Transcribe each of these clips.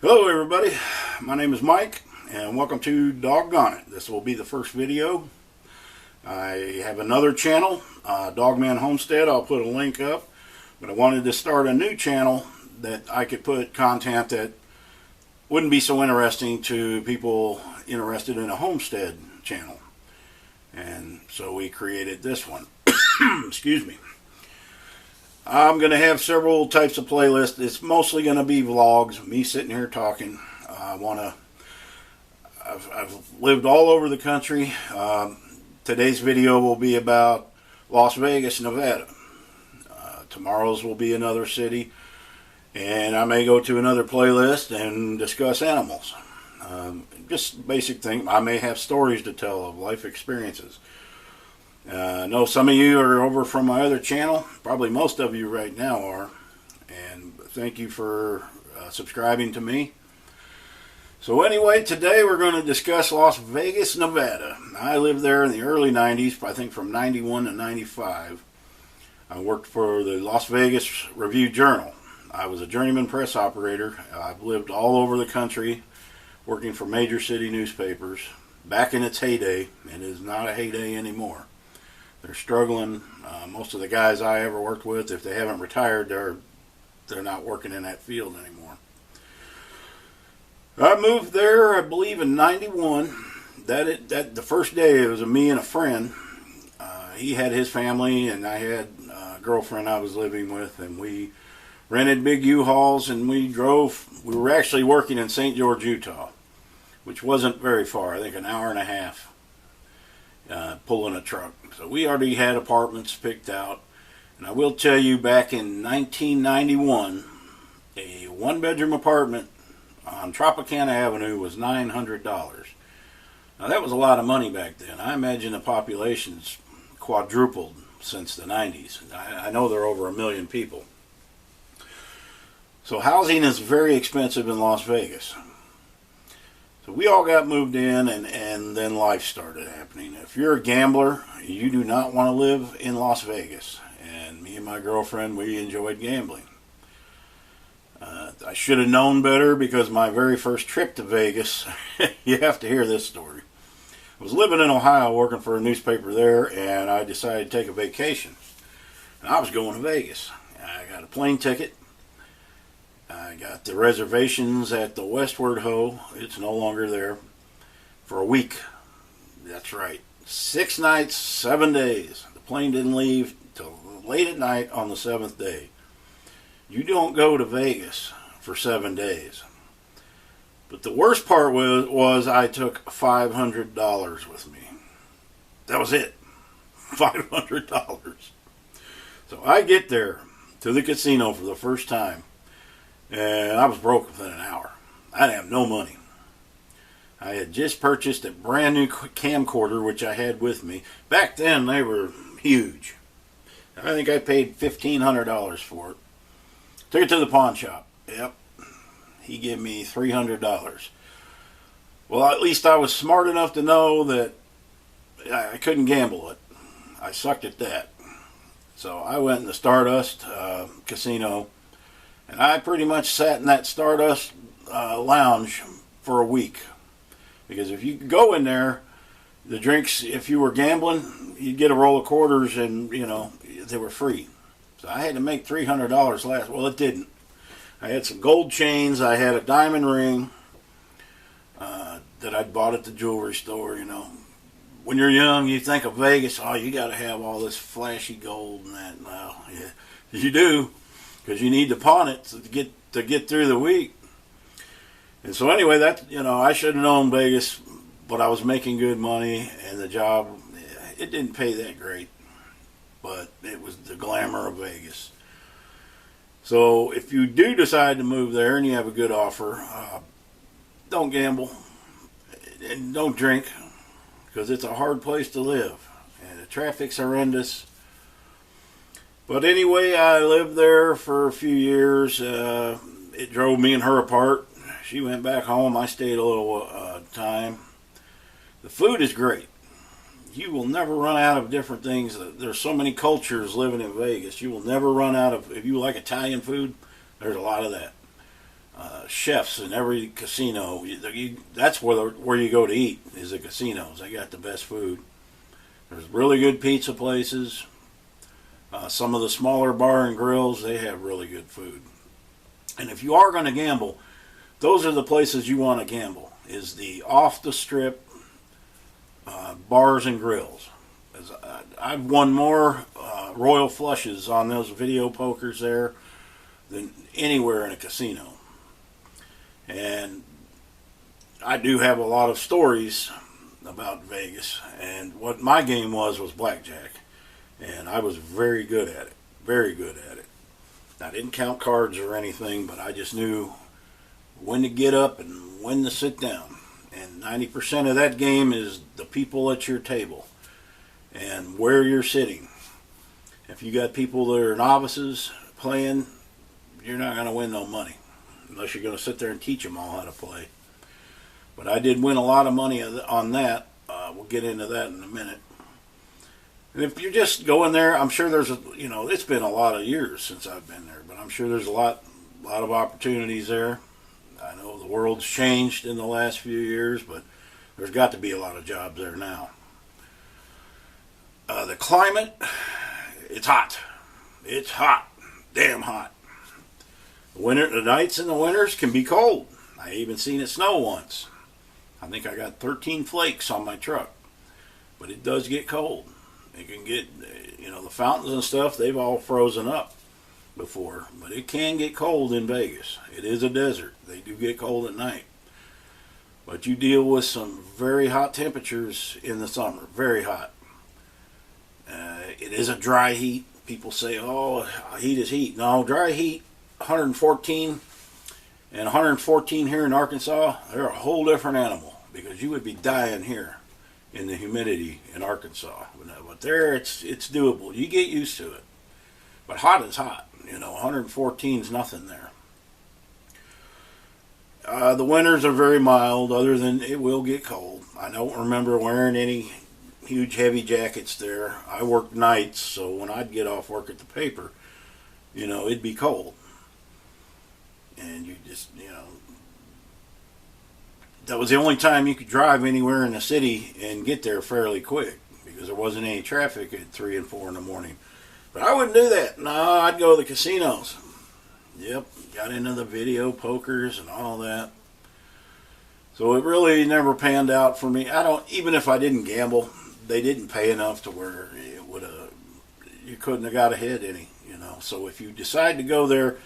Hello everybody, my name is Mike and welcome to Doggone It. This will be the first video. I have another channel, Dogman Homestead. I'll put a link up, but I wanted to start a new channel that I could put content that wouldn't be so interesting to people interested in a homestead channel. And so we created this one. Excuse me. I'm going to have several types of playlists. It's mostly going to be vlogs, me sitting here talking. I've lived all over the country. Today's video will be about Las Vegas, Nevada. Tomorrow's will be another city. And I may go to another playlist and discuss animals. Just basic thing. I may have stories to tell of life experiences. I know some of you are over from my other channel. Probably most of you right now are. And thank you for subscribing to me. So anyway, today we're going to discuss Las Vegas, Nevada. I lived there in the early 90s, I think from 91 to 95. I worked for the Las Vegas Review-Journal. I was a journeyman press operator. I've lived all over the country working for major city newspapers back in its heyday, and it is not a heyday anymore. They're struggling. Most of the guys I ever worked with, if they haven't retired, they're not working in that field anymore. I moved there, I believe, in 91. The first day, it was me and a friend. He had his family, and I had a girlfriend I was living with, and we rented big U-Hauls, and we drove. We were actually working in St. George, Utah, which wasn't very far. I think an hour and a half pulling a truck. So we already had apartments picked out. And I will tell you, back in 1991, a one-bedroom apartment on Tropicana Avenue was $900. Now that was a lot of money back then. I imagine the population's quadrupled since the 90s. I know there are over 1 million people. So housing is very expensive in Las Vegas. So we all got moved in, and then life started happening. If you're a gambler, you do not want to live in Las Vegas. And me and my girlfriend, we enjoyed gambling. I should have known better, because my very first trip to Vegas, you have to hear this story. I was living in Ohio working for a newspaper there, and I decided to take a vacation. And I was going to Vegas. I got a plane ticket. I got the reservations at the Westward Ho. It's no longer there. For a week. That's right. 6 nights, 7 days. The plane didn't leave till late at night on the 7th day. You don't go to Vegas for 7 days. But the worst part was I took $500 with me. That was it. $500. So I get there to the casino for the first time. And I was broke within an hour. I didn't have no money. I had just purchased a brand new camcorder, which I had with me. Back then, they were huge. I think I paid $1,500 for it. Took it to the pawn shop. Yep. He gave me $300. Well, at least I was smart enough to know that I couldn't gamble it. I sucked at that. So I went in the Stardust casino. And I pretty much sat in that Stardust lounge for a week. Because if you go in there, the drinks, if you were gambling, you'd get a roll of quarters and, they were free. So I had to make $300 last. Well, it didn't. I had some gold chains. I had a diamond ring that I'd bought at the jewelry store, When you're young, you think of Vegas, oh, you got to have all this flashy gold and that. Well, yeah, you do. Because you need to pawn it to get through the week. And so anyway, I should have known Vegas, but I was making good money, and the job, it didn't pay that great, but it was the glamour of Vegas. So if you do decide to move there and you have a good offer, don't gamble and don't drink, because it's a hard place to live, and the traffic's horrendous. But anyway, I lived there for a few years. It drove me and her apart. She went back home. I stayed a little time. The food is great. You will never run out of different things. There's so many cultures living in Vegas. You will never run out of, if you like Italian food, there's a lot of that. chefs in every casino. That's where you go to eat, is the casinos. They got the best food. There's really good pizza places. Some of the smaller bar and grills, they have really good food. And if you are going to gamble, those are the places you want to gamble, is the off the strip bars and grills. I've won more royal flushes on those video pokers there than anywhere in a casino. And I do have a lot of stories about Vegas, and what my game was blackjack, and I was very good at it, very good at it. I didn't count cards or anything, but I just knew when to get up and when to sit down. And 90% of that game is the people at your table and where you're sitting. If you got people that are novices playing, you're not going to win no money unless you're going to sit there and teach them all how to play. But I did win a lot of money on that. We'll get into that in a minute. And if you're just going there, I'm sure there's it's been a lot of years since I've been there, but I'm sure there's a lot of opportunities there. I know the world's changed in the last few years, but there's got to be a lot of jobs there now. The climate, it's hot. It's hot. Damn hot. The nights in the winters can be cold. I even seen it snow once. I think I got 13 flakes on my truck. But it does get cold. It can get, the fountains and stuff, they've all frozen up before. But it can get cold in Vegas. It is a desert. They do get cold at night. But you deal with some very hot temperatures in the summer. Very hot. It is a dry heat. People say, oh, heat is heat. No, dry heat, 114, and 114 here in Arkansas, they're a whole different animal, because you would be dying here in the humidity in Arkansas. But there, it's doable. You get used to it. But hot is hot. 114 is nothing there. The winters are very mild, other than it will get cold. I don't remember wearing any huge heavy jackets there. I worked nights, so when I'd get off work at the paper, it'd be cold. And you just, that was the only time you could drive anywhere in the city and get there fairly quick, because there wasn't any traffic at 3 and 4 in the morning. But I wouldn't do that. No, I'd go to the casinos. Yep, got into the video pokers and all that. So it really never panned out for me. Even if I didn't gamble, they didn't pay enough to where you couldn't have got ahead any, So if you decide to go there,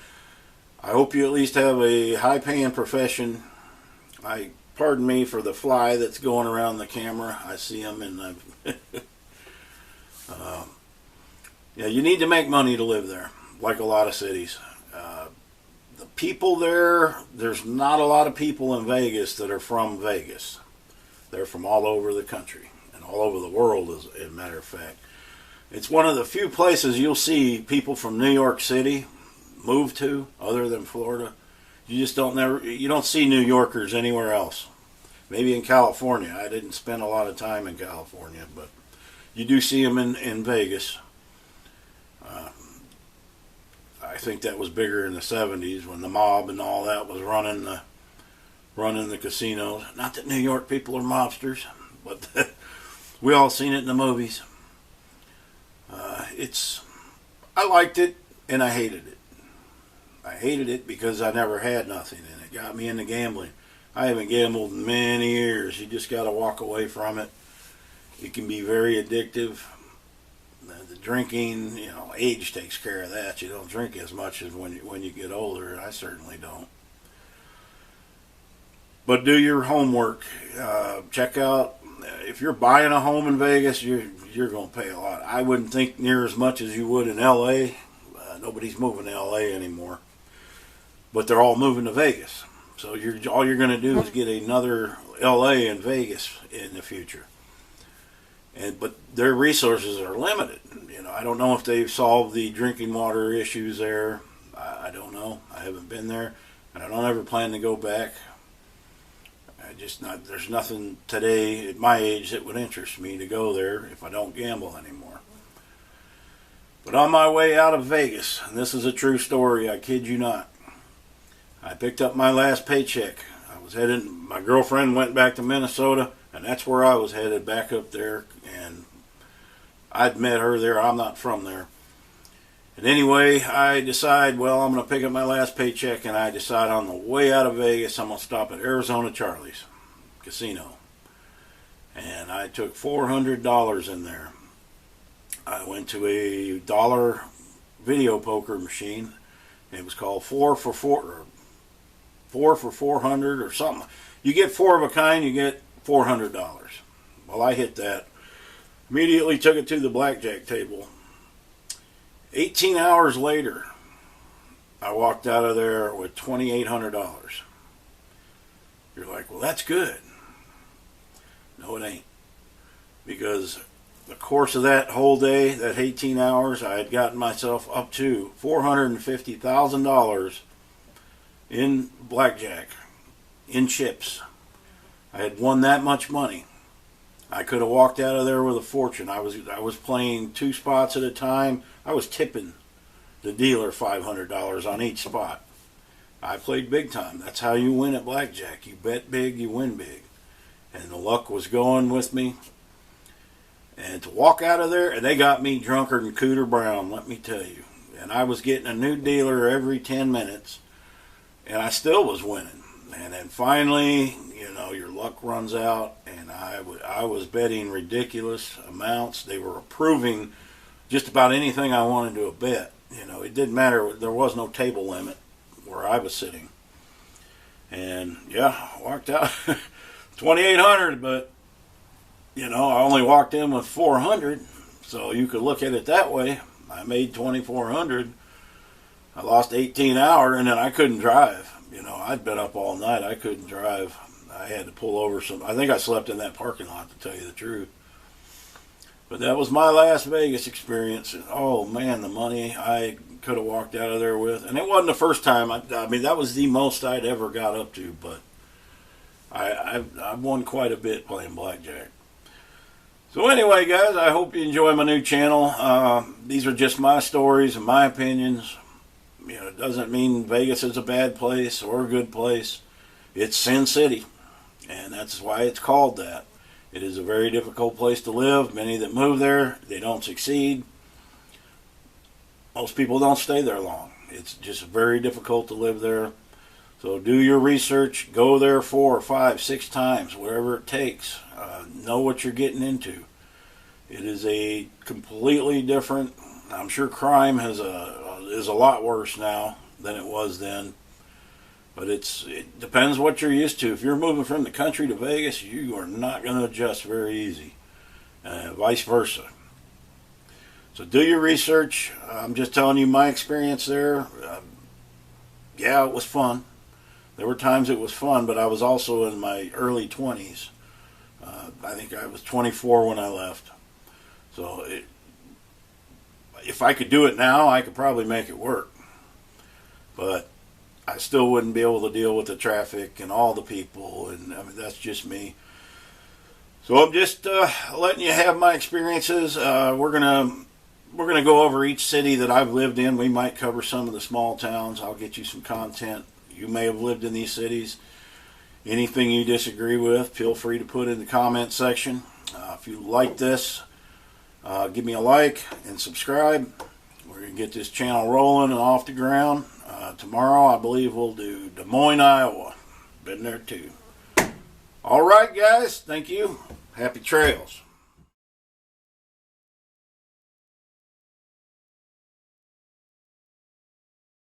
I hope you at least have a high-paying profession. Pardon me for the fly that's going around the camera. I see them, and you need to make money to live there, like a lot of cities. The people there's not a lot of people in Vegas that are from Vegas. They're from all over the country and all over the world, as a matter of fact. It's one of the few places you'll see people from New York City move to, other than Florida. You don't see New Yorkers anywhere else. Maybe in California. I didn't spend a lot of time in California, but you do see them in Vegas. I think that was bigger in the 70s when the mob and all that was running the casinos. Not that New York people are mobsters, but we all seen it in the movies. I liked it and I hated it. I hated it because I never had nothing, and it got me into gambling. I haven't gambled in many years. You just got to walk away from it. It can be very addictive. The drinking, age takes care of that. You don't drink as much as when you get older, and I certainly don't. But do your homework. Check out, if you're buying a home in Vegas, you're going to pay a lot. I wouldn't think near as much as you would in L.A. Nobody's moving to L.A. anymore. But they're all moving to Vegas. So all you're going to do is get another L.A. and Vegas in the future. But their resources are limited. I don't know if they've solved the drinking water issues there. I don't know. I haven't been there, and I don't ever plan to go back. There's nothing today at my age that would interest me to go there if I don't gamble anymore. But on my way out of Vegas, and this is a true story, I kid you not, I picked up my last paycheck. I was headed, my girlfriend went back to Minnesota, and that's where I was headed, back up there. And I'd met her there. I'm not from there. And anyway, I decide, well, I'm going to pick up my last paycheck, and I decide on the way out of Vegas, I'm going to stop at Arizona Charlie's Casino. And I took $400 in there. I went to a dollar video poker machine. It was called 4 for 400 or something. You get 4 of a kind, you get $400. Well, I hit that. Immediately took it to the blackjack table. 18 hours later, I walked out of there with $2,800. You're like, well, that's good. No, it ain't. Because the course of that whole day, that 18 hours, I had gotten myself up to $450,000 in blackjack, in chips. I had won that much money. I could have walked out of there with a fortune. I was playing 2 spots at a time. I was tipping the dealer $500 on each spot. I played big time. That's how you win at blackjack. You bet big, you win big. And the luck was going with me. And to walk out of there, and they got me drunker than Cooter Brown, let me tell you. And I was getting a new dealer every 10 minutes, and I still was winning. And then finally, you know, your luck runs out, and I was betting ridiculous amounts. They were approving just about anything I wanted to bet. You know, it didn't matter. There was no table limit where I was sitting. And yeah, I walked out $2,800, but you know, I only walked in with $400, so you could look at it that way. I made $2,400. I lost 18 hours, and then I couldn't drive. You know, I'd been up all night. I couldn't drive. I had to pull over some. I think I slept in that parking lot, to tell you the truth. But that was my Las Vegas experience. And, oh man, the money I could have walked out of there with, and it wasn't the first time. I mean, that was the most I'd ever got up to. But I've won quite a bit playing blackjack. So anyway, guys, I hope you enjoy my new channel. These are just my stories and my opinions. You know, it doesn't mean Vegas is a bad place or a good place. It's Sin City, and that's why it's called that. It is a very difficult place to live. Many that move there, they don't succeed. Most people don't stay there long. It's just very difficult to live there. So do your research. Go there 4 or 5, 6 times, whatever it takes. Know what you're getting into. It is a completely different. I'm sure crime is a lot worse now than it was then. But it depends what you're used to. If you're moving from the country to Vegas, you are not going to adjust very easy. Vice versa. So do your research. I'm just telling you my experience there. Yeah, it was fun. There were times it was fun, but I was also in my early 20s. I think I was 24 when I left. So if I could do it now, I could probably make it work. But I still wouldn't be able to deal with the traffic and all the people, and I mean, that's just me. So I'm just letting you have my experiences. We're gonna go over each city that I've lived in. We might cover some of the small towns. I'll get you some content. You may have lived in these cities. Anything you disagree with, feel free to put in the comment section. If you like this, give me a like and subscribe. We're going to get this channel rolling and off the ground. Tomorrow, I believe we'll do Des Moines, Iowa. Been there too. All right, guys. Thank you. Happy trails.